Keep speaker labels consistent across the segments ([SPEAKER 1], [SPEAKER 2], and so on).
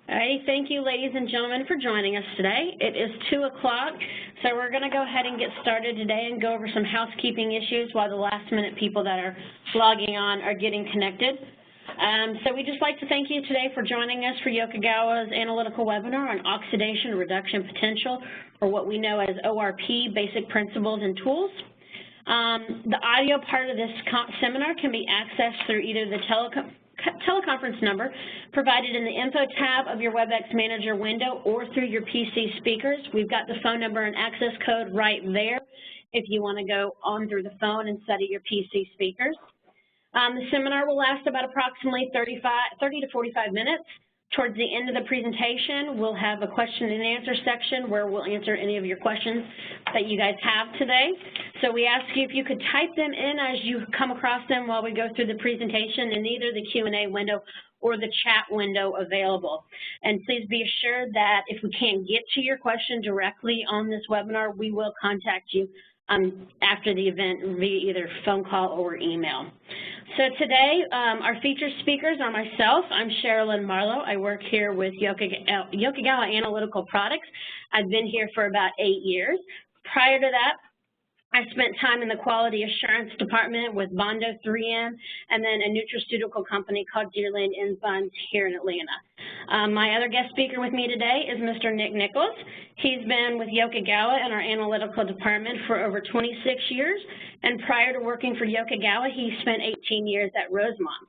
[SPEAKER 1] All right, thank you, ladies and gentlemen, for joining us today. It is 2 o'clock, so we're going to go ahead and get started today and go over some housekeeping issues while the last-minute people that are logging on are getting connected. So we'd just like to thank you today for joining us for Yokogawa's analytical webinar on Oxidation Reduction Potential, or what we know as ORP Basic Principles and Tools. The audio part of this seminar can be accessed through either the teleconference number provided in the info tab of your WebEx Manager window or through your PC speakers. We've got the phone number and access code right there if you want to go on through the phone instead of your PC speakers. The seminar will last about approximately 30 to 45 minutes. Towards the end of the presentation, we'll have a question and answer section where we'll answer any of your questions that you guys have today. So we ask you if you could type them in as you come across them while we go through the presentation in either the Q&A window or the chat window available. And please be assured that if we can't get to your question directly on this webinar, we will contact you after the event via either phone call or email. So today, our featured speakers are myself. I'm Sherilyn Marlowe. I work here with Yokogawa Analytical Products. I've been here for about 8 years. Prior to that, I spent time in the quality assurance department with Bondo 3M and then a nutraceutical company called Deerland Enzymes here in Atlanta. My other guest speaker with me today is Mr. Nick Nichols. He's been with Yokogawa in our analytical department for over 26 years, and prior to working for Yokogawa, he spent 18 years at Rosemont.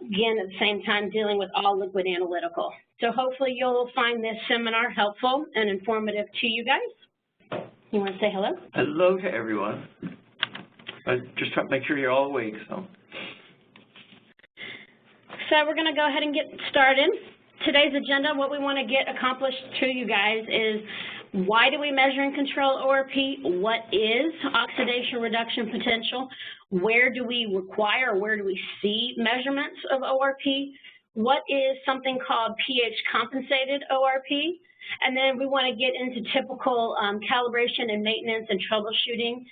[SPEAKER 1] Again, at the same time, dealing with all liquid analytical. So hopefully you'll find this seminar helpful and informative to you guys. You want to say hello?
[SPEAKER 2] Hello to everyone. I just trying to make sure you're all awake. So
[SPEAKER 1] we're going to go ahead and get started. Today's agenda, what we want to get accomplished to you guys is why do we measure and control ORP? What is oxidation reduction potential? Where do we require or where do we see measurements of ORP? What is something called pH compensated ORP? And then we want to get into typical calibration and maintenance and troubleshooting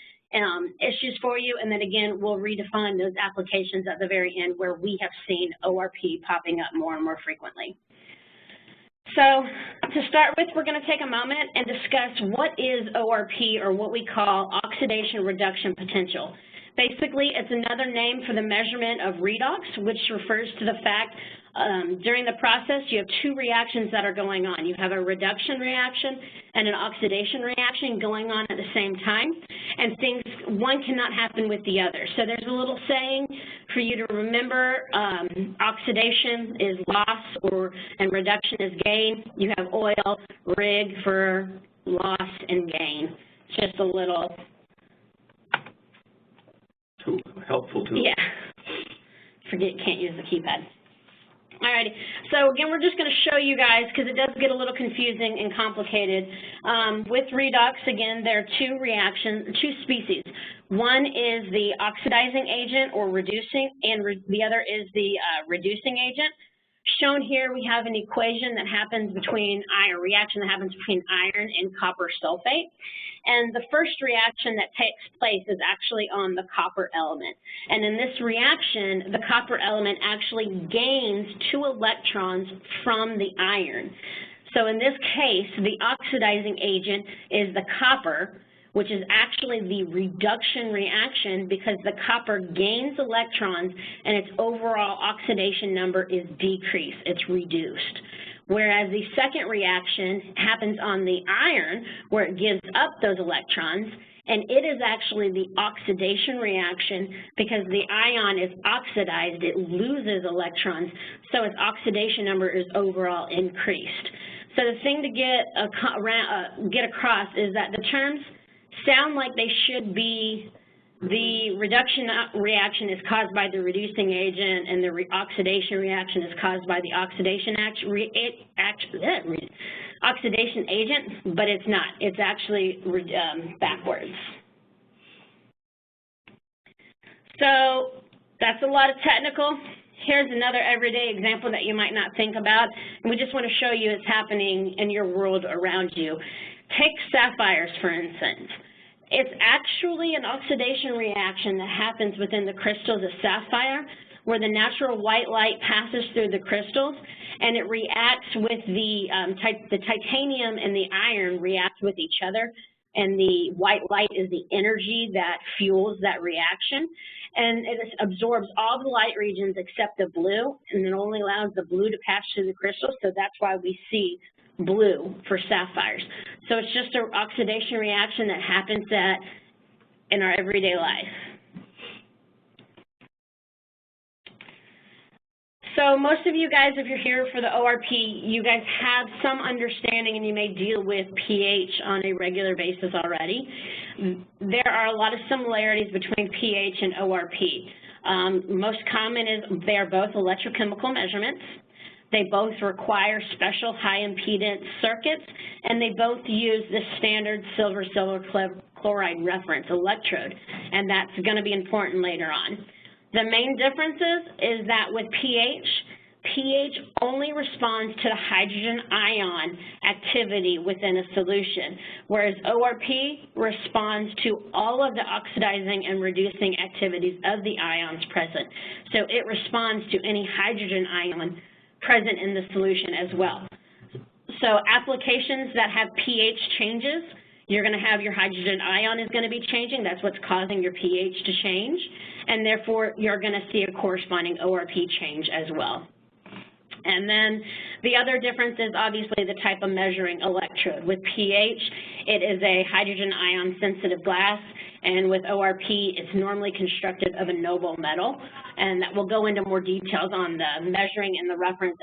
[SPEAKER 1] issues for you. And then again, we'll redefine those applications at the very end where we have seen ORP popping up more and more frequently. So to start with, we're going to take a moment and discuss what is ORP, or what we call oxidation reduction potential. Basically, it's another name for the measurement of redox, which refers to the fact during the process you have two reactions that are going on. You have a reduction reaction and an oxidation reaction going on at the same time, and one cannot happen with the other. So there's a little saying for you to remember: oxidation is loss and reduction is gain. You have oil, rig for loss and gain. Just a little
[SPEAKER 2] helpful tool.
[SPEAKER 1] Yeah. Can't use the keypad. Alrighty, so again, we're just going to show you guys, because it does get a little confusing and complicated. With redox, again, there are two species. One is the oxidizing agent or reducing, and the other is the reducing agent. Shown here, we have an equation that happens between reaction that happens between iron and copper sulfate. And the first reaction that takes place is actually on the copper element. And in this reaction, the copper element actually gains 2 electrons from the iron. So in this case, the oxidizing agent is the copper, which is actually the reduction reaction because the copper gains electrons and its overall oxidation number is decreased, it's reduced. Whereas the second reaction happens on the iron, where it gives up those electrons, and it is actually the oxidation reaction because the ion is oxidized, it loses electrons, so its oxidation number is overall increased. So the thing to get across is that the terms sound like they should be the reduction reaction is caused by the reducing agent and the oxidation reaction is caused by the oxidation agent, but it's not. It's actually backwards. So that's a lot of technical. Here's another everyday example that you might not think about, and we just want to show you it's happening in your world around you. Take sapphires, for instance. It's actually an oxidation reaction that happens within the crystals of sapphire, where the natural white light passes through the crystals, and it reacts with the titanium and the iron react with each other, and the white light is the energy that fuels that reaction, and it absorbs all the light regions except the blue, and it only allows the blue to pass through the crystals, so that's why we see blue for sapphires. So it's just an oxidation reaction that happens in our everyday life. So most of you guys, if you're here for the ORP, you guys have some understanding and you may deal with pH on a regular basis already. There are a lot of similarities between pH and ORP. Most common is they are both electrochemical measurements. They both require special high impedance circuits, and they both use the standard silver chloride reference electrode, and that's going to be important later on. The main differences is that with pH only responds to the hydrogen ion activity within a solution, whereas ORP responds to all of the oxidizing and reducing activities of the ions present. So it responds to any hydrogen ion present in the solution as well. So applications that have pH changes, you're going to have your hydrogen ion is going to be changing. That's what's causing your pH to change. And therefore, you're going to see a corresponding ORP change as well. And then the other difference is obviously the type of measuring electrode. With pH, it is a hydrogen ion sensitive glass. And with ORP, it's normally constructed of a noble metal. And that will go into more details on the measuring and the reference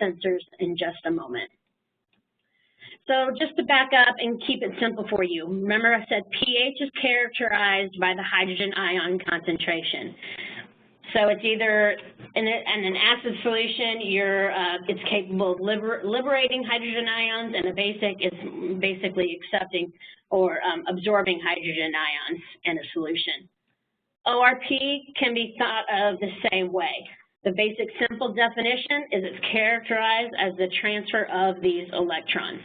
[SPEAKER 1] sensors in just a moment. So just to back up and keep it simple for you, remember I said pH is characterized by the hydrogen ion concentration. So it's either in an acid solution, it's capable of liberating hydrogen ions, and a basic is basically accepting or absorbing hydrogen ions in a solution. ORP can be thought of the same way. The basic simple definition is it's characterized as the transfer of these electrons.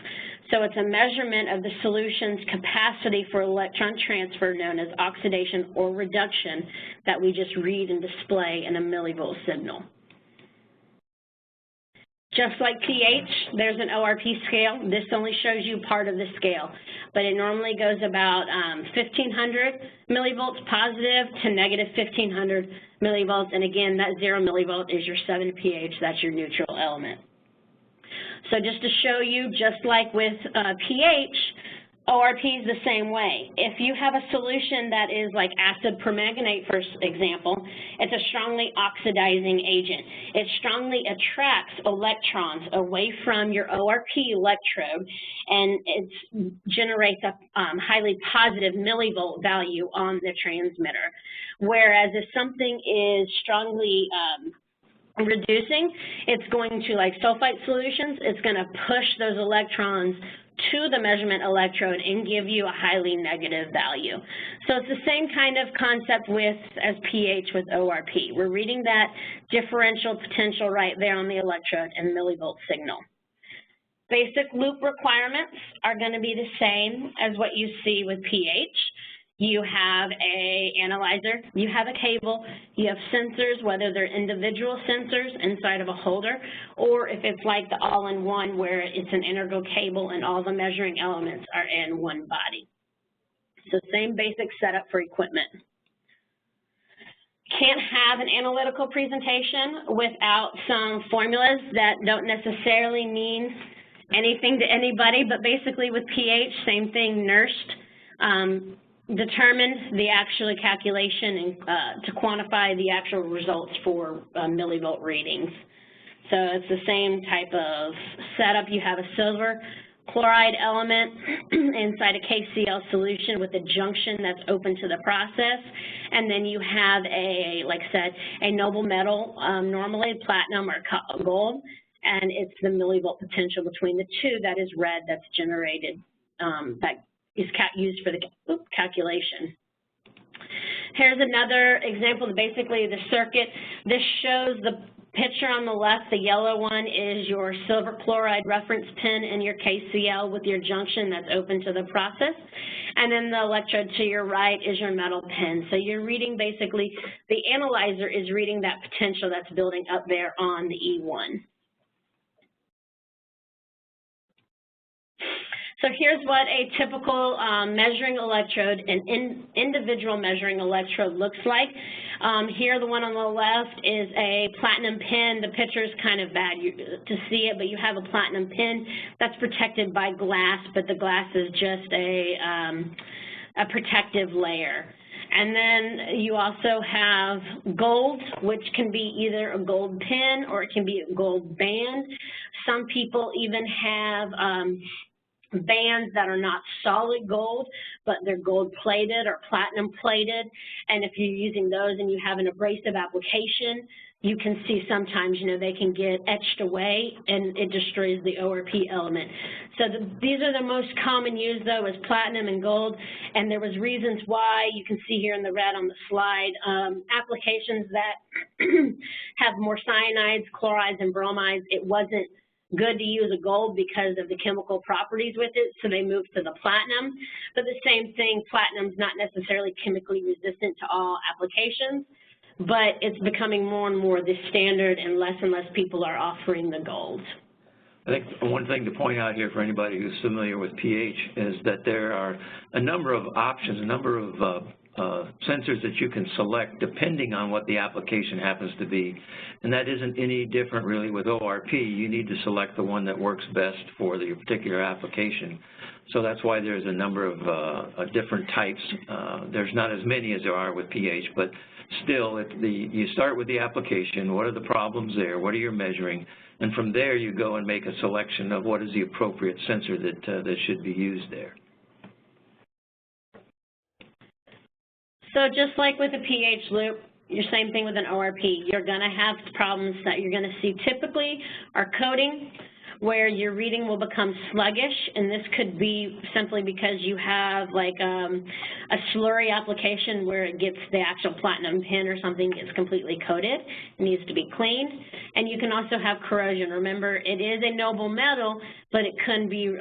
[SPEAKER 1] So it's a measurement of the solution's capacity for electron transfer known as oxidation or reduction that we just read and display in a millivolt signal. Just like pH, there's an ORP scale. This only shows you part of the scale, but it normally goes about 1,500 millivolts positive to negative 1,500 millivolts. And again, that 0 millivolt is your 7 pH. That's your neutral element. So just to show you, just like with pH, ORP is the same way. If you have a solution that is like acid permanganate, for example, it's a strongly oxidizing agent. It strongly attracts electrons away from your ORP electrode, and it generates a highly positive millivolt value on the transmitter. Whereas if something is strongly reducing, it's going to, like sulfite solutions, it's going to push those electrons to the measurement electrode and give you a highly negative value. So it's the same kind of concept as pH with ORP. We're reading that differential potential right there on the electrode and millivolt signal. Basic loop requirements are going to be the same as what you see with pH. You have an analyzer, you have a cable, you have sensors, whether they're individual sensors inside of a holder, or if it's like the all-in-one where it's an integral cable and all the measuring elements are in one body. So same basic setup for equipment. Can't have an analytical presentation without some formulas that don't necessarily mean anything to anybody, but basically with pH, same thing, NERST. Determined the actual calculation and to quantify the actual results for millivolt readings. So it's the same type of setup. You have a silver chloride element inside a KCl solution with a junction that's open to the process, and then you have like I said, a noble metal, normally platinum or gold, and it's the millivolt potential between the two that is red that's generated, that is used for the calculation. Here's another example of basically the circuit. This shows the picture on the left, the yellow one, is your silver chloride reference pin in your KCl with your junction that's open to the process. And then the electrode to your right is your metal pin. So you're reading basically, the analyzer is reading that potential that's building up there on the E1. So here's what a typical measuring electrode, an individual measuring electrode looks like. Here, the one on the left is a platinum pin. The picture is kind of bad to see it, but you have a platinum pin that's protected by glass, but the glass is just a protective layer. And then you also have gold, which can be either a gold pin or it can be a gold band. Some people even have bands that are not solid gold, but they're gold plated or platinum plated. And if you're using those and you have an abrasive application, you can see sometimes, you know, they can get etched away and it destroys the ORP element. So these are the most common used, though, is platinum and gold. And there was reasons why. You can see here in the red on the slide, applications that have more cyanides, chlorides, and bromides. It wasn't good to use a gold because of the chemical properties with it, so they moved to the platinum. But the same thing, platinum's not necessarily chemically resistant to all applications, but it's becoming more and more the standard, and less people are offering the gold.
[SPEAKER 2] I think one thing to point out here for anybody who's familiar with pH is that there are a number of options, a number of sensors that you can select depending on what the application happens to be. And that isn't any different really with ORP. You need to select the one that works best for the particular application. So that's why there's a number of different types. There's not as many as there are with pH, but still you start with the application. What are the problems there? What are you measuring? And from there you go and make a selection of what is the appropriate sensor that should be used there.
[SPEAKER 1] So just like with a pH loop, your same thing with an ORP. You're going to have problems that you're going to see typically are coding, where your reading will become sluggish, and this could be simply because you have like a slurry application where it gets the actual platinum pin or something gets completely coated. It needs to be cleaned. And you can also have corrosion. Remember, it is a noble metal, but it can be,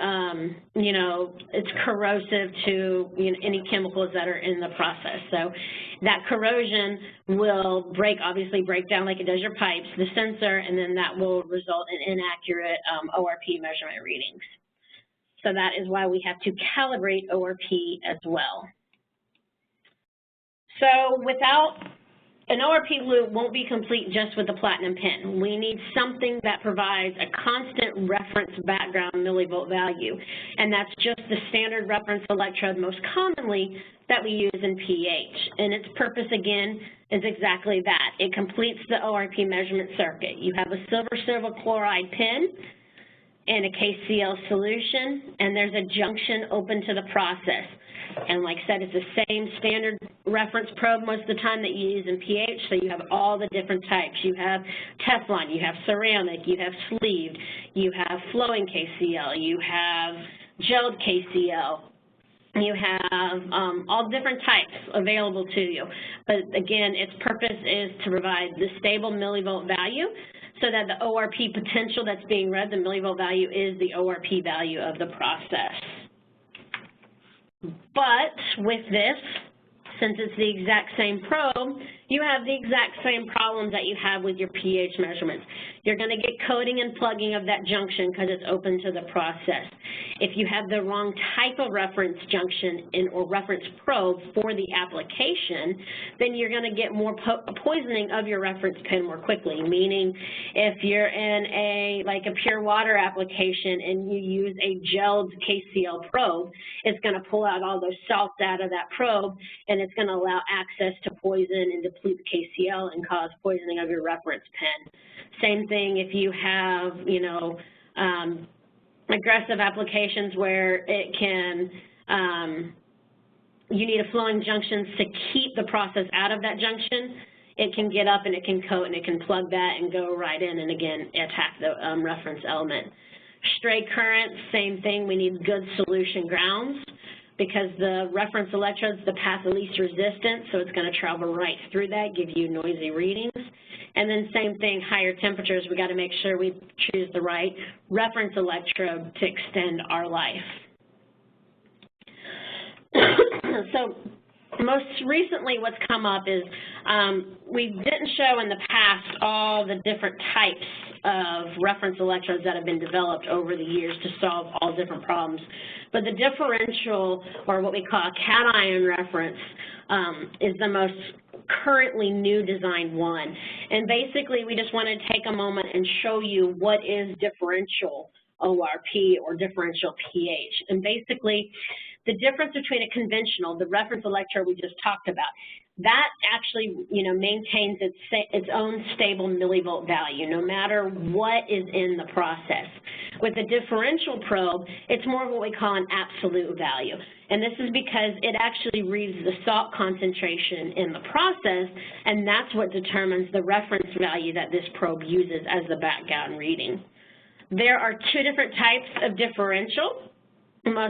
[SPEAKER 1] you know, it's corrosive to any chemicals that are in the process. So that corrosion will obviously break down like it does your pipes, the sensor, and then that will result in inaccurate ORP measurement readings. So that is why we have to calibrate ORP as well. So without an ORP loop won't be complete just with the platinum pin. We need something that provides a constant reference background millivolt value, and that's just the standard reference electrode most commonly that we use in pH. And its purpose, again, is exactly that. It completes the ORP measurement circuit. You have a silver chloride pin and a KCl solution, and there's a junction open to the process. And like I said, it's the same standard reference probe most of the time that you use in pH, so you have all the different types. You have Teflon, you have ceramic, you have sleeved, you have flowing KCl, you have gelled KCl, you have all different types available to you. But again, its purpose is to provide the stable millivolt value so that the ORP potential that's being read, the millivolt value, is the ORP value of the process. But with this, since it's the exact same probe, you have the exact same problems that you have with your pH measurements. You're going to get coating and plugging of that junction because it's open to the process. If you have the wrong type of reference junction or reference probe for the application, then you're going to get more poisoning of your reference pin more quickly, meaning if you're in like a pure water application and you use a gelled KCl probe, it's going to pull out all those salts out of that probe, and it's going to allow access to poison and deplete the KCl and cause poisoning of your reference pin. Same thing if you have, you know, aggressive applications where it can, you need a flowing junctions to keep the process out of that junction. It can get up and it can coat and it can plug that and go right in and again attack the reference element. Stray currents, same thing. We need good solution grounds because the reference electrode's the path of least resistance, so it's going to travel right through that, give you noisy readings. And then same thing, higher temperatures, we got to make sure we choose the right reference electrode to extend our life. So most recently what's come up is we didn't show in the past all the different types of reference electrodes that have been developed over the years to solve all different problems. But the differential, or what we call a cation reference, is the most currently new design one. And basically we just want to take a moment and show you what is differential ORP or differential pH. And basically the difference between a conventional, the reference electrode we just talked about, that actually, maintains its own stable millivolt value, no matter what is in the process. With a differential probe, it's more of what we call an absolute value. And this is because it actually reads the salt concentration in the process, and that's what determines the reference value that this probe uses as the background reading. There are two different types of differential. The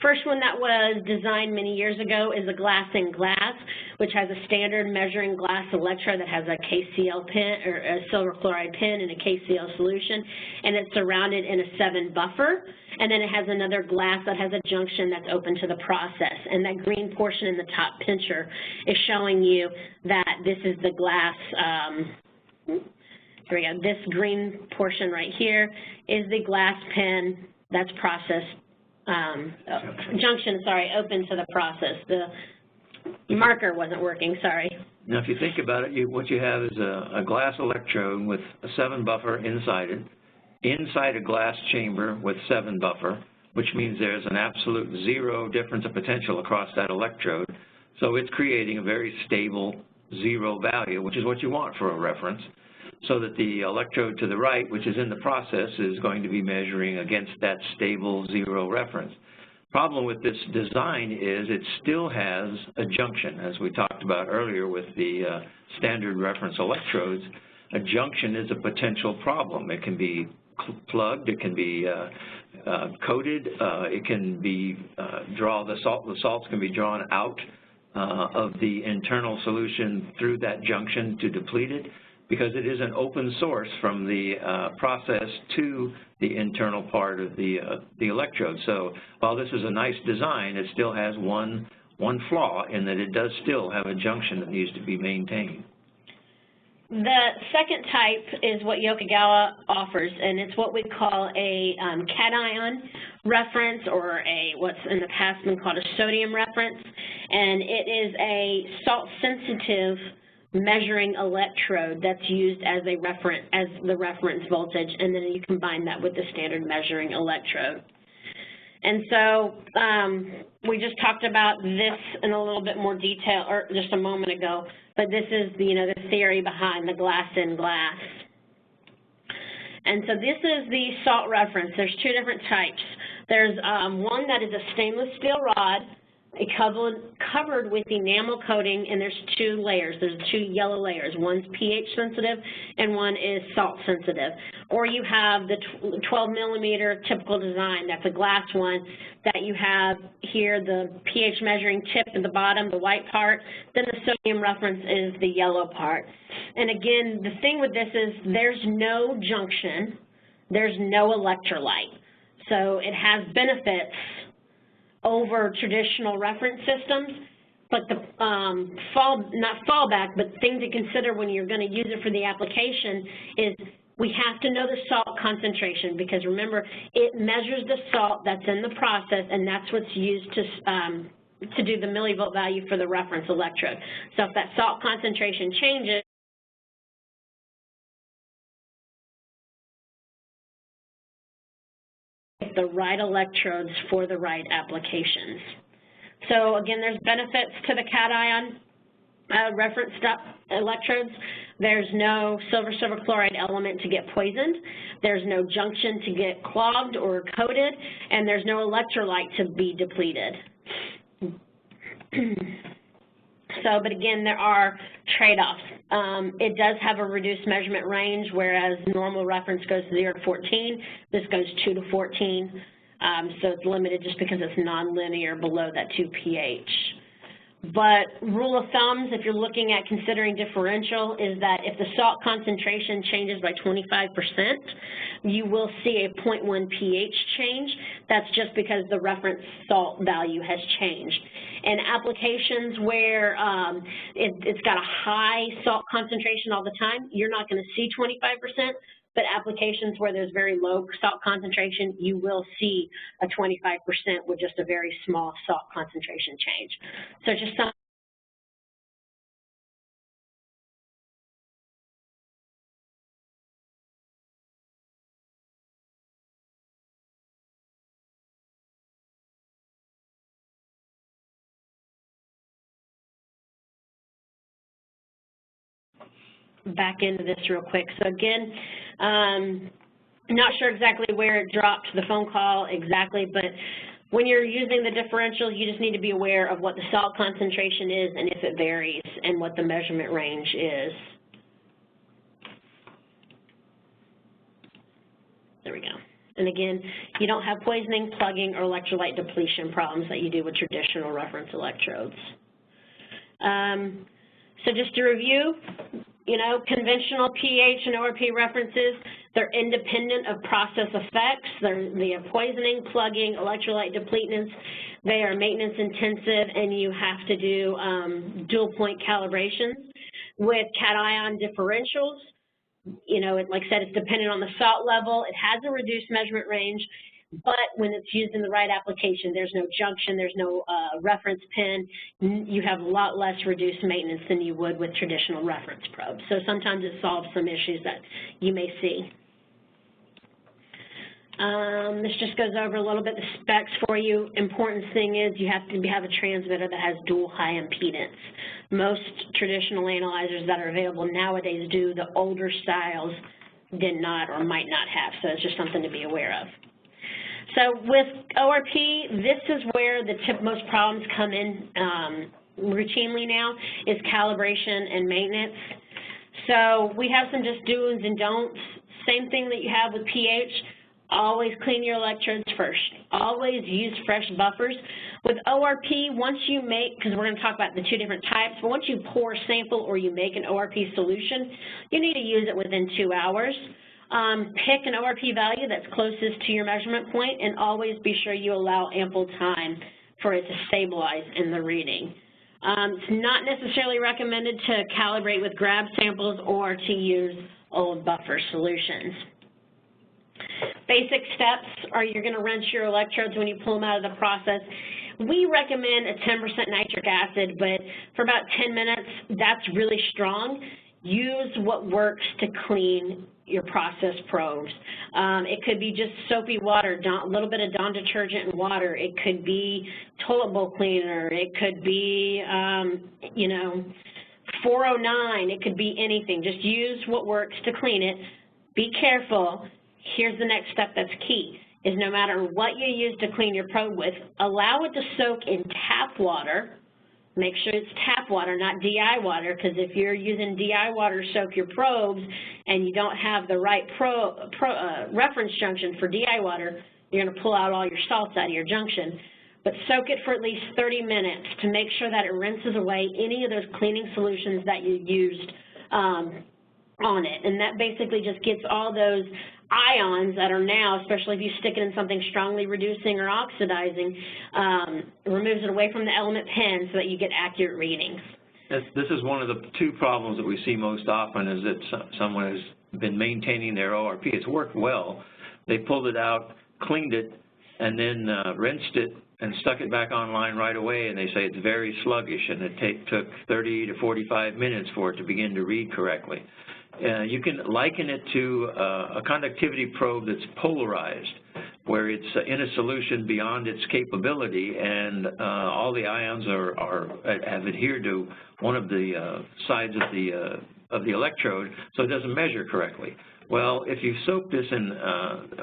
[SPEAKER 1] first one that was designed many years ago is a glass-in-glass, which has a standard measuring glass electrode that has a KCl pin, or a silver chloride pin and a KCl solution, and it's surrounded in a 7 buffer. And then it has another glass that has a junction that's open to the process. And that green portion in the top picture is showing you that this is the glass. Here we go. This green portion right here is the glass pin that's processed. Junction, open to the process. The marker wasn't working, sorry.
[SPEAKER 2] Now, if you think about it, what you have is a glass electrode with a 7 buffer inside it, inside a glass chamber with 7 buffer, which means there's an absolute 0 difference of potential across that electrode. So it's creating a very stable 0 value, which is what you want for a reference, so that the electrode to the right, which is in the process, is going to be measuring against that stable 0 reference. Problem with this design is it still has a junction, as we talked about earlier with the standard reference electrodes. A junction is a potential problem. It can be plugged, it can be coated, it can be the salts can be drawn out of the internal solution through that junction to deplete it, because it is an open source from the process to the internal part of the electrode. So while this is a nice design, it still has one flaw in that it does still have a junction that needs to be maintained.
[SPEAKER 1] The second type is what Yokogawa offers, and it's what we call a cation reference, or what's in the past been called a sodium reference. And it is a salt-sensitive measuring electrode that's used as the reference voltage, and then you combine that with the standard measuring electrode. And so we just talked about this in a little bit more detail, or just a moment ago, but this is the theory behind the glass-in-glass. And so this is the salt reference. There's two different types. There's one that is a stainless steel rod, covered with enamel coating, and there's 2 layers. There's 2 yellow layers. One's pH sensitive and one is salt sensitive. Or you have the 12 millimeter typical design. That's a glass one that you have here, the pH measuring tip at the bottom, the white part. Then the sodium reference is the yellow part. And again, the thing with this is there's no junction, there's no electrolyte. So it has benefits over traditional reference systems, but the not fallback, but thing to consider when you're going to use it for the application is we have to know the salt concentration, because remember, it measures the salt that's in the process, and that's what's used to do the millivolt value for the reference electrode. So if that salt concentration changes, the right electrodes for the right applications. So again, there's benefits to the cation reference electrodes. There's no silver chloride element to get poisoned. There's no junction to get clogged or coated, and there's no electrolyte to be depleted. But again, there are trade-offs. It does have a reduced measurement range, whereas normal reference goes 0 to 14. This goes 2 to 14. So it's limited just because it's nonlinear below that 2 pH. But rule of thumbs, if you're looking at considering differential, is that if the salt concentration changes by 25%, you will see a 0.1 pH change. That's just because the reference salt value has changed. In applications where it's got a high salt concentration all the time, you're not going to see 25%. But applications where there's very low salt concentration, you will see a 25% with just a very small salt concentration change. So just some back into this real quick. So again, not sure exactly where it dropped the phone call exactly, but when you're using the differential, you just need to be aware of what the salt concentration is and if it varies and what the measurement range is. There we go. And again, you don't have poisoning, plugging, or electrolyte depletion problems that you do with traditional reference electrodes. So just to review, you know, conventional pH and ORP references, they're independent of process effects. They are poisoning, plugging, electrolyte depleteness. They are maintenance intensive, and you have to do dual point calibrations. With cation differentials, you know, like I said, it's dependent on the salt level. It has a reduced measurement range, but when it's used in the right application, there's no junction, there's no reference pin. You have a lot less reduced maintenance than you would with traditional reference probes. So sometimes it solves some issues that you may see. This just goes over a little bit the specs for you. Important thing is you have to have a transmitter that has dual high impedance. Most traditional analyzers that are available nowadays do. The older styles did not or might not have, so it's just something to be aware of. So with ORP, this is where the most problems come in routinely now, is calibration and maintenance. So we have some just do's and don'ts. Same thing that you have with pH. Always clean your electrodes first. Always use fresh buffers. With ORP, once you make, because we're going to talk about the two different types, but once you pour a sample or you make an ORP solution, you need to use it within 2 hours. Pick an ORP value that's closest to your measurement point, and always be sure you allow ample time for it to stabilize in the reading. It's not necessarily recommended to calibrate with grab samples or to use old buffer solutions. Basic steps are you're going to rinse your electrodes when you pull them out of the process. We recommend a 10% nitric acid, but for about 10 minutes, that's really strong. Use what works to clean your process probes. It could be just soapy water, a little bit of Dawn detergent and water. It could be toilet bowl cleaner. It could be, you know, 409. It could be anything. Just use what works to clean it. Be careful. Here's the next step that's key, is no matter what you use to clean your probe with, allow it to soak in tap water. Make sure it's tap water, not DI water, because if you're using DI water to soak your probes and you don't have the right reference junction for DI water, you're going to pull out all your salts out of your junction. But soak it for at least 30 minutes to make sure that it rinses away any of those cleaning solutions that you used on it. And that basically just gets all those ions that are now, especially if you stick it in something strongly reducing or oxidizing, removes it away from the element pen so that you get accurate readings.
[SPEAKER 2] This is one of the two problems that we see most often, is that someone has been maintaining their ORP. It's worked well. They pulled it out, cleaned it, and then rinsed it and stuck it back online right away, and they say it's very sluggish, and it took 30 to 45 minutes for it to begin to read correctly. You can liken it to a conductivity probe that's polarized, where it's in a solution beyond its capability, and all the ions have adhered to one of the sides of the electrode, so it doesn't measure correctly. Well, if you soak this in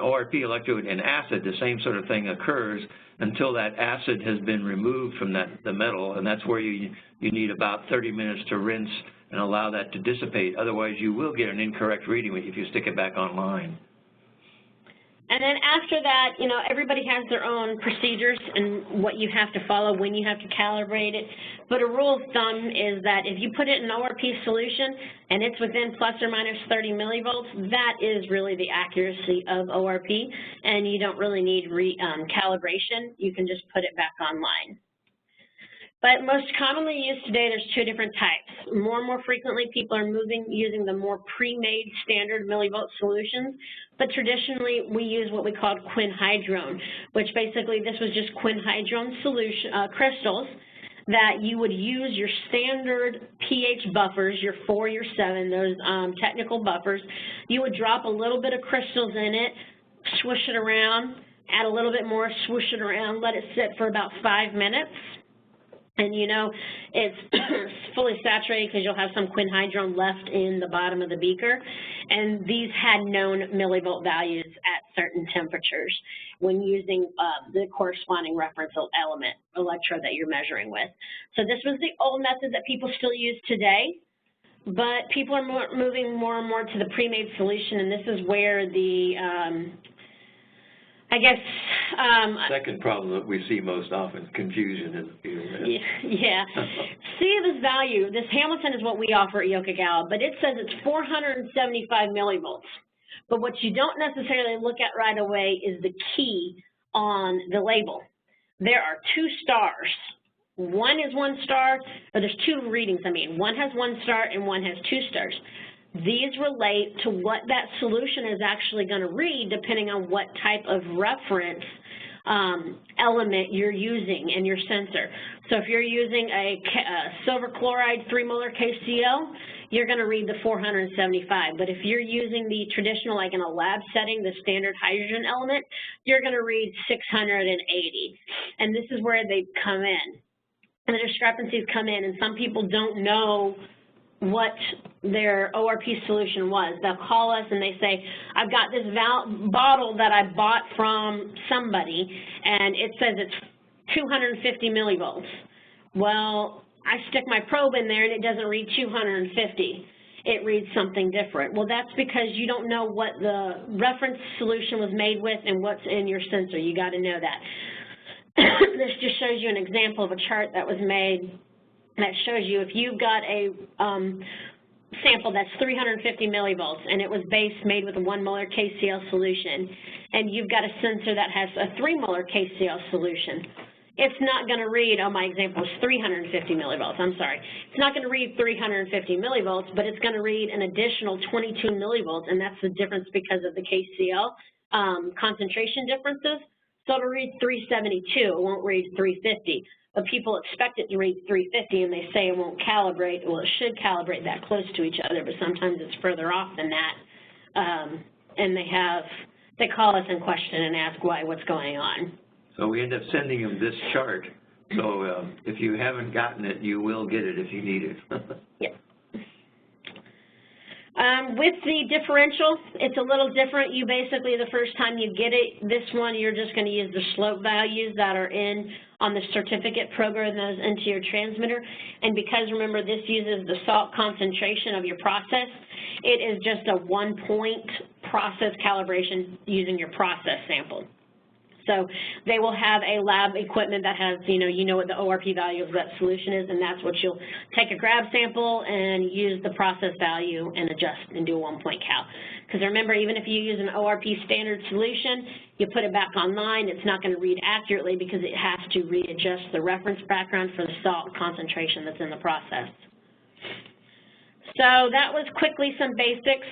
[SPEAKER 2] ORP electrode in acid, the same sort of thing occurs until that acid has been removed from the metal, and that's where you need about 30 minutes to rinse and allow that to dissipate. Otherwise, you will get an incorrect reading if you stick it back online.
[SPEAKER 1] And then after that, you know, everybody has their own procedures and what you have to follow when you have to calibrate it. But a rule of thumb is that if you put it in an ORP solution and it's within plus or minus 30 millivolts, that is really the accuracy of ORP, and you don't really need calibration. You can just put it back online. But most commonly used today, there's two different types. More and more frequently, people are using the more pre-made standard millivolt solutions, but traditionally we use what we called quinhydrone, which basically this was just quinhydrone solution crystals that you would use your standard pH buffers, your 4, your 7, those technical buffers. You would drop a little bit of crystals in it, swish it around, add a little bit more, swoosh it around, let it sit for about 5 minutes. And you know, it's fully saturated because you'll have some quinhydrone left in the bottom of the beaker. And these had known millivolt values at certain temperatures when using the corresponding reference element, electrode that you're measuring with. So this was the old method that people still use today, but people are moving more and more to the pre-made solution, and this is where the
[SPEAKER 2] second problem that we see most often, confusion in the field.
[SPEAKER 1] Yeah. See this value, this Hamilton is what we offer at Yokogawa, but it says it's 475 millivolts. But what you don't necessarily look at right away is the key on the label. There are 2 stars. One is 1 star, or there's 2 readings, I mean. One has 1 star and one has 2 stars. These relate to what that solution is actually going to read depending on what type of reference element you're using in your sensor. So if you're using a silver chloride 3 molar KCl, you're going to read the 475. But if you're using the traditional, like in a lab setting, the standard hydrogen element, you're going to read 680. And this is where they come in. And the discrepancies come in, and some people don't know what their ORP solution was. They'll call us and they say, I've got this bottle that I bought from somebody and it says it's 250 millivolts. Well, I stick my probe in there and it doesn't read 250. It reads something different. Well, that's because you don't know what the reference solution was made with and what's in your sensor. You got to know that. This just shows you an example of a chart that was made that shows you if you've got a sample that's 350 millivolts and it was made with a 1 molar KCl solution, and you've got a sensor that has a 3 molar KCl solution, it's not going to read, my example is 350 millivolts, I'm sorry. It's not going to read 350 millivolts, but it's going to read an additional 22 millivolts, and that's the difference because of the KCl concentration differences. So it'll read 372, it won't read 350. But people expect it to read 350 and they say it won't calibrate. Well, it should calibrate that close to each other, but sometimes it's further off than that. And they call us and question and ask what's going on.
[SPEAKER 2] So we end up sending them this chart. So if you haven't gotten it, you will get it if you need it.
[SPEAKER 1] Yep. With the differential, it's a little different. You basically, the first time you get it, this one, you're just going to use the slope values that are on the certificate, program those into your transmitter. And because, remember, this uses the salt concentration of your process, it is just a 1-point process calibration using your process sample. So they will have a lab equipment that has, you know what the ORP value of that solution is, and that's what you'll take a grab sample and use the process value and adjust and do a 1-point cal. Because remember, even if you use an ORP standard solution, you put it back online, it's not going to read accurately because it has to readjust the reference background for the salt concentration that's in the process. So that was quickly some basics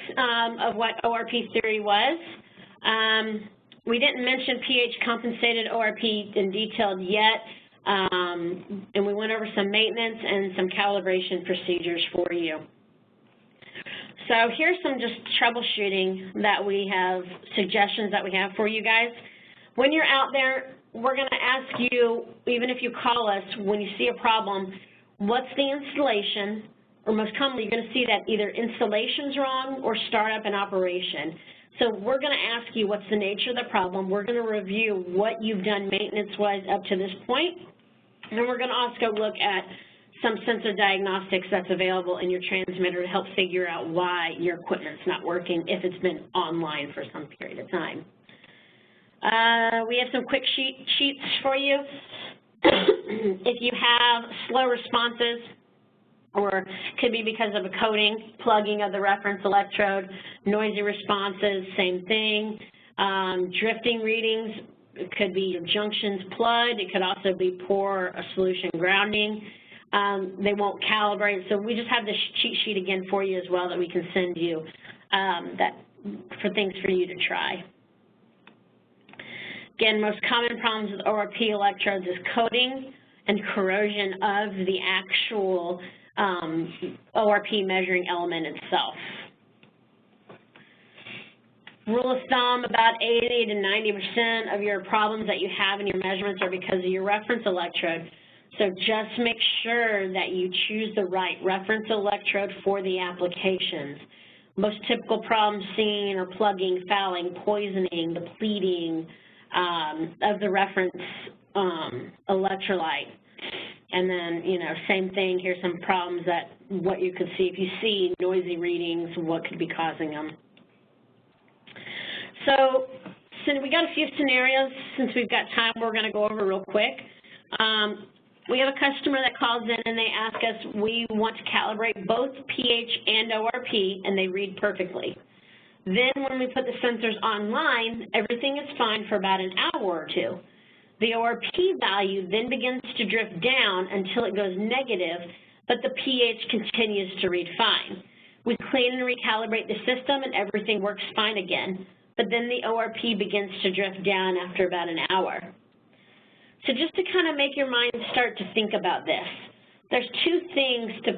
[SPEAKER 1] of what ORP theory was. We didn't mention pH compensated ORP in detail yet, and we went over some maintenance and some calibration procedures for you. So here's some just troubleshooting that we have, suggestions that we have for you guys. When you're out there, we're going to ask you, even if you call us, when you see a problem, what's the installation? Or most commonly, you're going to see that either installation's wrong or startup and operation. So we're going to ask you what's the nature of the problem. We're going to review what you've done maintenance-wise up to this point. And then we're going to also look at some sensor diagnostics that's available in your transmitter to help figure out why your equipment's not working if it's been online for some period of time. We have some quick sheets for you. If you have slow responses, or could be because of a coating, plugging of the reference electrode, noisy responses, same thing. Drifting readings, it could be your junctions plugged. It could also be poor solution grounding. They won't calibrate. So we just have this cheat sheet again for you as well that we can send you for things for you to try. Again, most common problems with ORP electrodes is coating and corrosion of the actual ORP measuring element itself. Rule of thumb, about 80 to 90% of your problems that you have in your measurements are because of your reference electrode. So just make sure that you choose the right reference electrode for the applications. Most typical problems seen are plugging, fouling, poisoning, depleting of the reference electrolyte. And then, you know, same thing, here's some problems that what you could see. If you see noisy readings, what could be causing them. So we got a few scenarios. Since we've got time, we're going to go over real quick. We have a customer that calls in and they ask us, we want to calibrate both pH and ORP, and they read perfectly. Then when we put the sensors online, everything is fine for about an hour or two. The ORP value then begins to drift down until it goes negative, but the pH continues to read fine. We clean and recalibrate the system and everything works fine again, but then the ORP begins to drift down after about an hour. So just to kind of make your mind start to think about this, there's two things to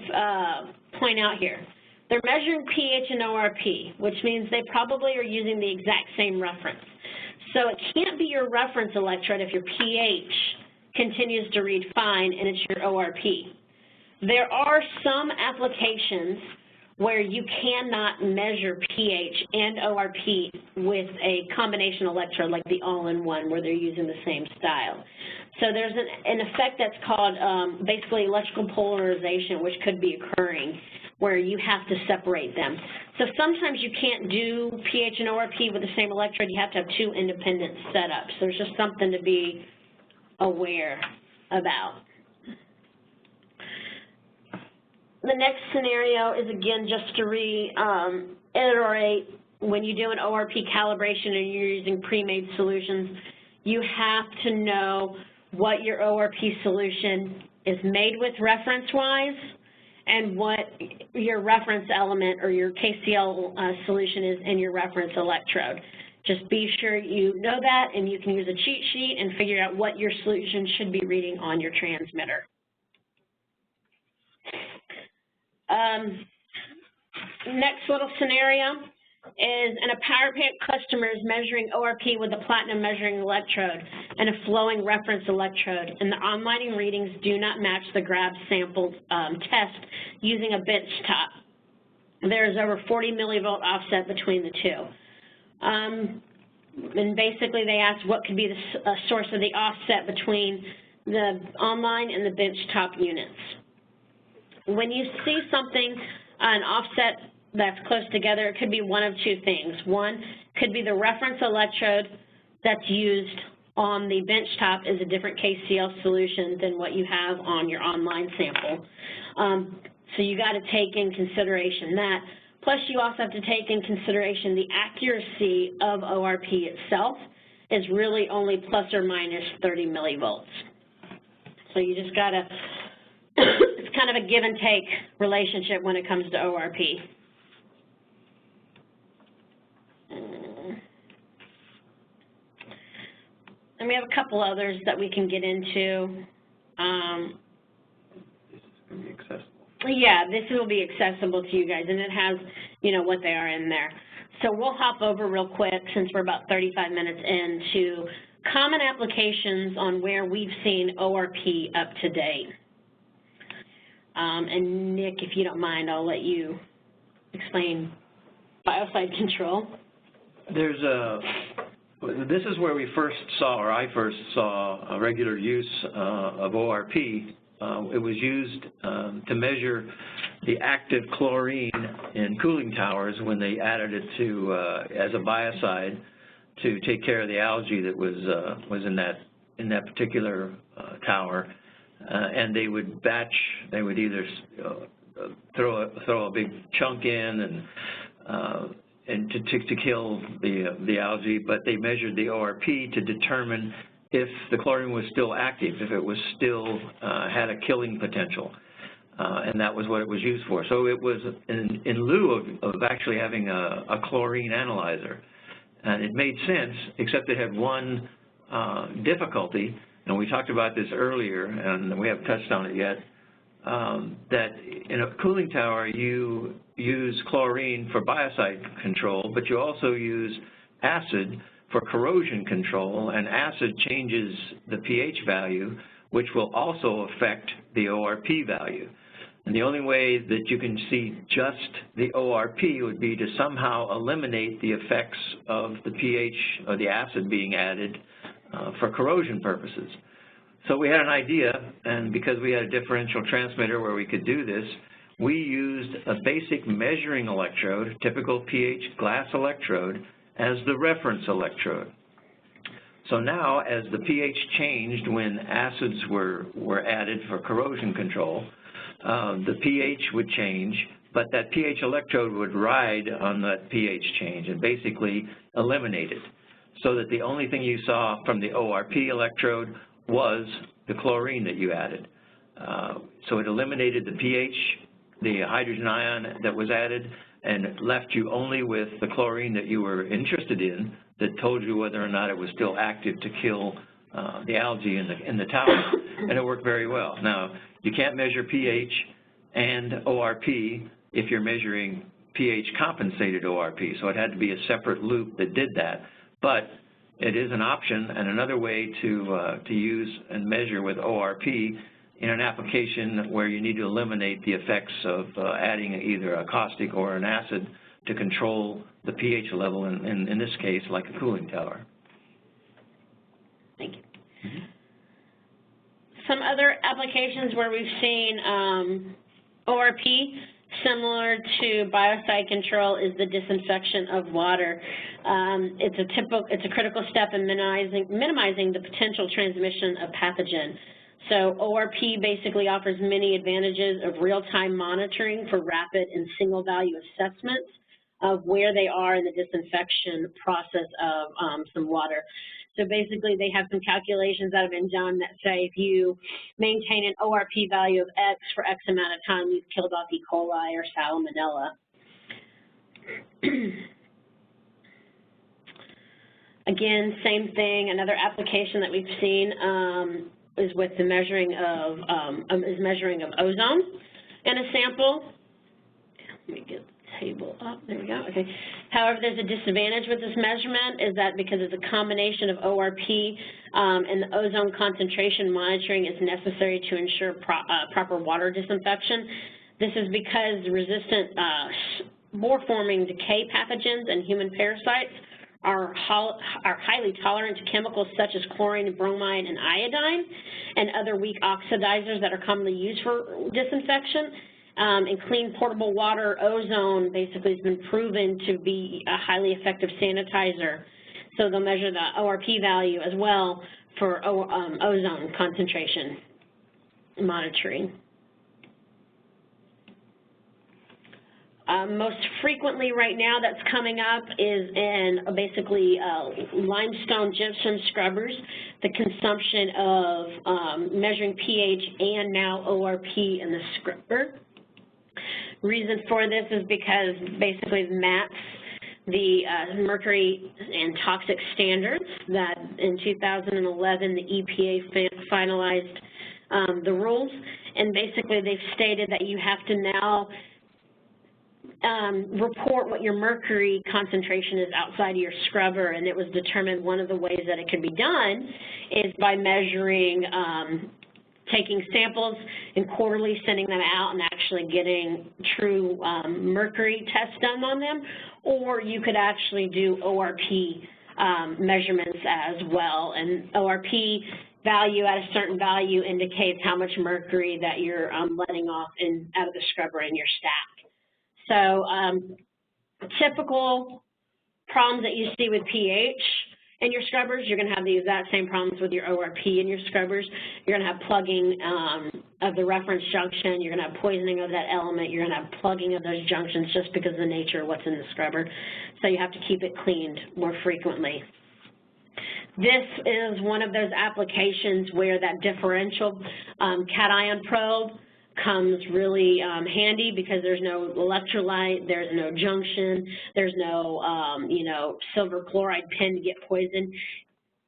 [SPEAKER 1] point out here. They're measuring pH and ORP, which means they probably are using the exact same reference. So it can't be your reference electrode if your pH continues to read fine and it's your ORP. There are some applications where you cannot measure pH and ORP with a combination electrode like the all-in-one where they're using the same style. So there's an effect that's called basically electrical polarization, which could be occurring, where you have to separate them. So sometimes you can't do pH and ORP with the same electrode. You have to have two independent setups. There's just something to be aware about. The next scenario is, again, just to reiterate, when you do an ORP calibration and you're using pre-made solutions, you have to know what your ORP solution is made with reference-wise and what your reference element or your KCl solution is in your reference electrode. Just be sure you know that, and you can use a cheat sheet and figure out what your solution should be reading on your transmitter. Next little scenario is a power plant customer is measuring ORP with a platinum measuring electrode and a flowing reference electrode, and the online readings do not match the grab sample test using a bench top. There is over 40 millivolt offset between the two. And basically they asked what could be the source of the offset between the online and the bench top units. When you see something, an offset that's close together, it could be one of two things. One could be the reference electrode that's used on the benchtop is a different KCl solution than what you have on your online sample. So you got to take in consideration that. Plus you also have to take in consideration the accuracy of ORP itself is really only plus or minus 30 millivolts. So you just got to, it's kind of a give and take relationship when it comes to ORP. And we have a couple others that we can get into.
[SPEAKER 2] This is going to be accessible.
[SPEAKER 1] Yeah, this will be accessible to you guys, and it has, you know, what they are in there. So we'll hop over real quick, since we're about 35 minutes into common applications on where we've seen ORP up to date. And Nick, if you don't mind, I'll let you explain biocide control.
[SPEAKER 2] There's this is where we first saw, or I first saw, a regular use of ORP. It was used to measure the active chlorine in cooling towers when they added it to as a biocide to take care of the algae that was in that particular tower, and they would batch. They would either throw a big chunk in and to kill the algae, but they measured the ORP to determine if the chlorine was still active, if it was still had a killing potential, and that was what it was used for. So it was in lieu of actually having a chlorine analyzer, and it made sense, except it had one difficulty, and we talked about this earlier, and we haven't touched on it yet, that in a cooling tower you use chlorine for biocide control, but you also use acid for corrosion control, and acid changes the pH value, which will also affect the ORP value. And the only way that you can see just the ORP would be to somehow eliminate the effects of the pH or the acid being added for corrosion purposes. So we had an idea, and because we had a differential transmitter where we could do this, we used a basic measuring electrode, typical pH glass electrode, as the reference electrode. So now, as the pH changed when acids were added for corrosion control, the pH would change, but that pH electrode would ride on that pH change and basically eliminate it, so that the only thing you saw from the ORP electrode was the chlorine that you added. So it eliminated the pH, the hydrogen ion that was added, and left you only with the chlorine that you were interested in, that told you whether or not it was still active to kill the algae in the tower, and it worked very well. Now, you can't measure pH and ORP if you're measuring pH compensated ORP, so it had to be a separate loop that did that, but it is an option and another way to use and measure with ORP in an application where you need to eliminate the effects of adding either a caustic or an acid to control the pH level, in this case, like a cooling tower.
[SPEAKER 1] Thank you. Some other applications where we've seen ORP, similar to biocide control, is the disinfection of water. It's a critical step in minimizing the potential transmission of pathogen. So ORP basically offers many advantages of real-time monitoring for rapid and single-value assessments of where they are in the disinfection process of some water. So basically, they have some calculations that have been done that say if you maintain an ORP value of X for X amount of time, you've killed off E. coli or salmonella. Again, same thing. Another application that we've seen is with the measuring of ozone in a sample. Let me get the table up. There we go. Okay. However, there's a disadvantage with this measurement, is that because it's a combination of ORP and the ozone concentration monitoring is necessary to ensure proper water disinfection. This is because resistant spore-forming decay pathogens and human parasites are highly tolerant to chemicals such as chlorine, bromine, and iodine, and other weak oxidizers that are commonly used for disinfection. And clean portable water ozone basically has been proven to be a highly effective sanitizer. So they'll measure the ORP value as well for ozone concentration monitoring. Most frequently right now that's coming up is in basically limestone gypsum scrubbers, the consumption of measuring pH and now ORP in the scrubber. Reason for this is because basically MATS, the mercury and toxic standards that in 2011 the EPA finalized the rules, and basically they've stated that you have to now report what your mercury concentration is outside of your scrubber, and it was determined one of the ways that it can be done is by measuring, taking samples and quarterly sending them out and actually getting true mercury tests done on them, or you could actually do ORP measurements as well, and ORP value at a certain value indicates how much mercury that you're letting off out of the scrubber in your stack. So typical problems that you see with pH in your scrubbers. You're going to have the exact same problems with your ORP in your scrubbers. You're going to have plugging of the reference junction. You're going to have poisoning of that element. You're going to have plugging of those junctions just because of the nature of what's in the scrubber. So you have to keep it cleaned more frequently. This is one of those applications where that differential cation probe comes really handy because there's no electrolyte, there's no junction, there's no, silver chloride pin to get poisoned.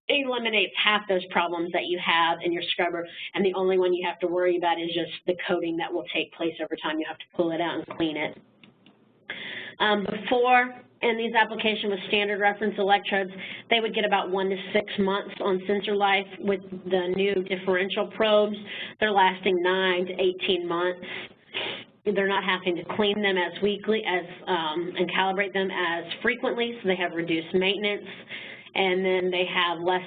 [SPEAKER 1] It eliminates half those problems that you have in your scrubber, and the only one you have to worry about is just the coating that will take place over time. You have to pull it out and clean it. Before, in these applications with standard reference electrodes, they would get about 1 to 6 months on sensor life. With the new differential probes, they're lasting 9 to 18 months. They're not having to clean them as weekly and calibrate them as frequently, so they have reduced maintenance. And then they have less,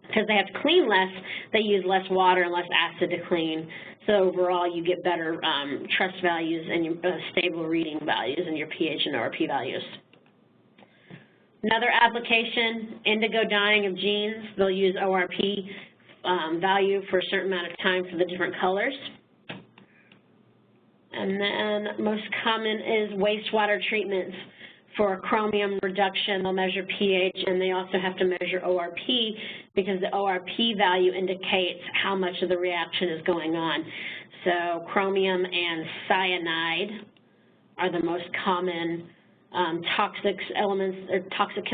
[SPEAKER 1] because they have to clean less, they use less water and less acid to clean. So overall, you get better trust values and your stable reading values and your pH and ORP values. Another application, Indigo Dying of jeans. They'll use ORP value for a certain amount of time for the different colors. And then most common is wastewater treatments. For chromium reduction, they'll measure pH, and they also have to measure ORP because the ORP value indicates how much of the reaction is going on. So chromium and cyanide are the most common toxic elements or toxic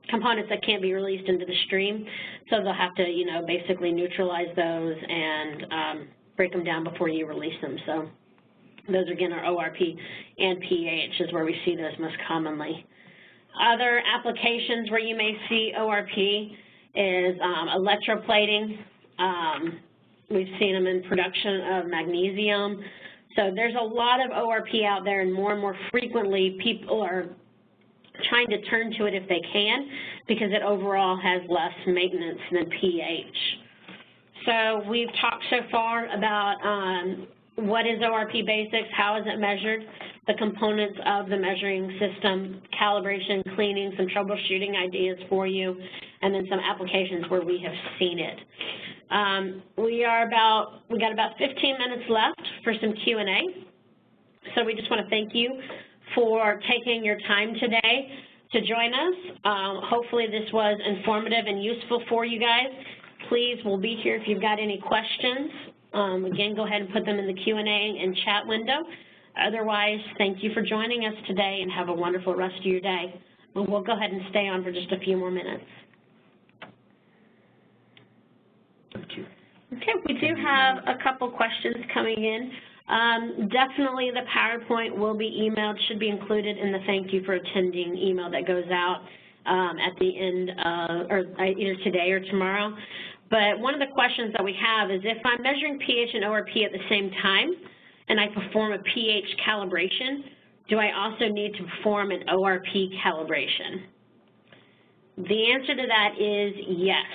[SPEAKER 1] components that can't be released into the stream. So they'll have to, basically neutralize those and break them down before you release them. So those, again, are ORP and pH is where we see those most commonly. Other applications where you may see ORP is electroplating. We've seen them in production of magnesium. So there's a lot of ORP out there, and more frequently people are trying to turn to it if they can because it overall has less maintenance than pH. So we've talked so far about what is ORP Basics, how is it measured, the components of the measuring system, calibration, cleaning, some troubleshooting ideas for you, and then some applications where we have seen it. We got about 15 minutes left for some Q&A. So we just want to thank you for taking your time today to join us. Hopefully this was informative and useful for you guys. Please, we'll be here if you've got any questions. Again, go ahead and put them in the Q&A and chat window. Otherwise, thank you for joining us today and have a wonderful rest of your day. We'll go ahead and stay on for just a few more minutes.
[SPEAKER 2] Thank you.
[SPEAKER 1] Okay, we do have a couple questions coming in. Definitely the PowerPoint will be emailed, should be included in the thank you for attending email that goes out at the end or either today or tomorrow. But one of the questions that we have is if I'm measuring pH and ORP at the same time and I perform a pH calibration, do I also need to perform an ORP calibration? The answer to that is yes.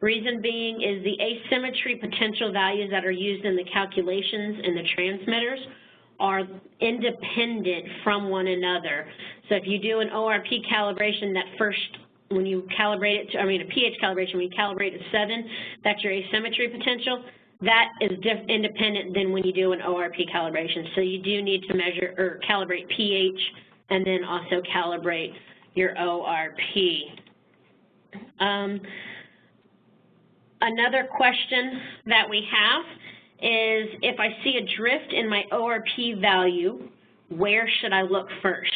[SPEAKER 1] Reason being is the asymmetry potential values that are used in the calculations in the transmitters are independent from one another. So if you do an ORP calibration, that first, when you calibrate it to, a pH calibration, when you calibrate to 7, that's your asymmetry potential. That is independent than when you do an ORP calibration. So you do need to measure or calibrate pH and then also calibrate your ORP. Another question that we have is if I see a drift in my ORP value, where should I look first?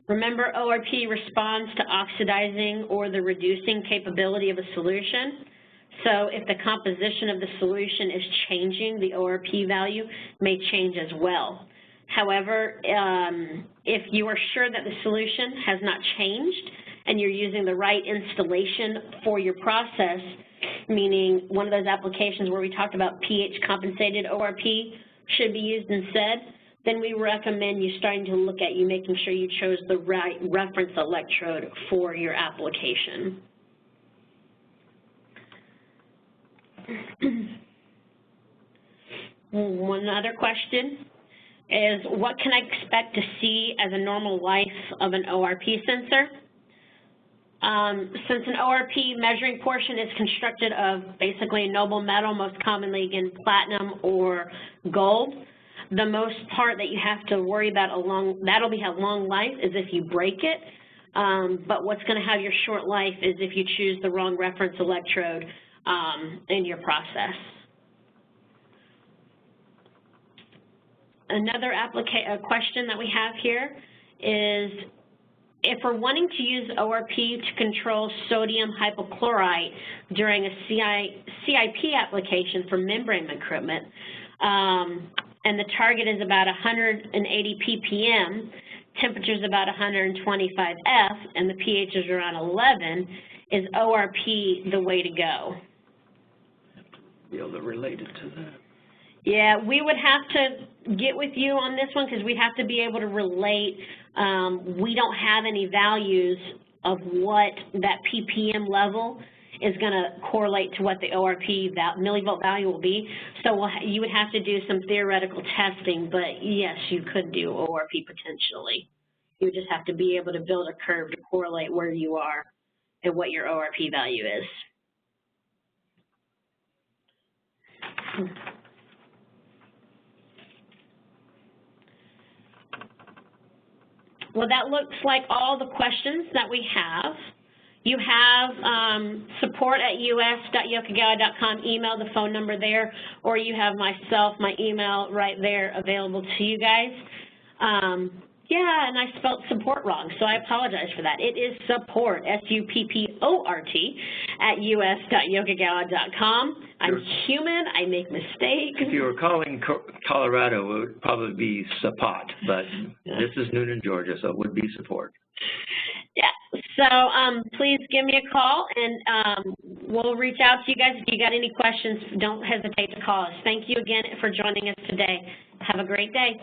[SPEAKER 1] Remember, ORP responds to oxidizing or the reducing capability of a solution. So if the composition of the solution is changing, the ORP value may change as well. However, if you are sure that the solution has not changed and you're using the right installation for your process, meaning one of those applications where we talked about pH compensated ORP should be used instead, then we recommend you starting to look at making sure you chose the right reference electrode for your application. One other question is what can I expect to see as a normal life of an ORP sensor? Since an ORP measuring portion is constructed of basically a noble metal, most commonly, again, platinum or gold, the most part that you have to worry about that'll have long life is if you break it, but what's going to have your short life is if you choose the wrong reference electrode in your process. Another question that we have here is, if we're wanting to use ORP to control sodium hypochlorite during a CIP application for membrane equipment, and the target is about 180 ppm, temperature is about 125 F, and the pH is around 11, is ORP the way to go?
[SPEAKER 2] Be able to relate it to that.
[SPEAKER 1] Yeah, we would have to get with you on this one because we have to be able to relate. We don't have any values of what that ppm level is going to correlate to what the ORP millivolt value will be. So you would have to do some theoretical testing, but yes, you could do ORP potentially. You would just have to be able to build a curve to correlate where you are and what your ORP value is. Well, that looks like all the questions that we have. You have support at us.yokogawa.com, email, the phone number there, or you have myself, my email right there available to you guys. Yeah, and I spelled support wrong, so I apologize for that. It is support, S-U-P-P-O-R-T, at us.yokogawa.com. I'm human, I make mistakes.
[SPEAKER 2] If you were calling Colorado, it would probably be support, but this is Noonan, Georgia, so it would be support.
[SPEAKER 1] Yeah, so please give me a call, and we'll reach out to you guys. If you got any questions, don't hesitate to call us. Thank you again for joining us today. Have a great day.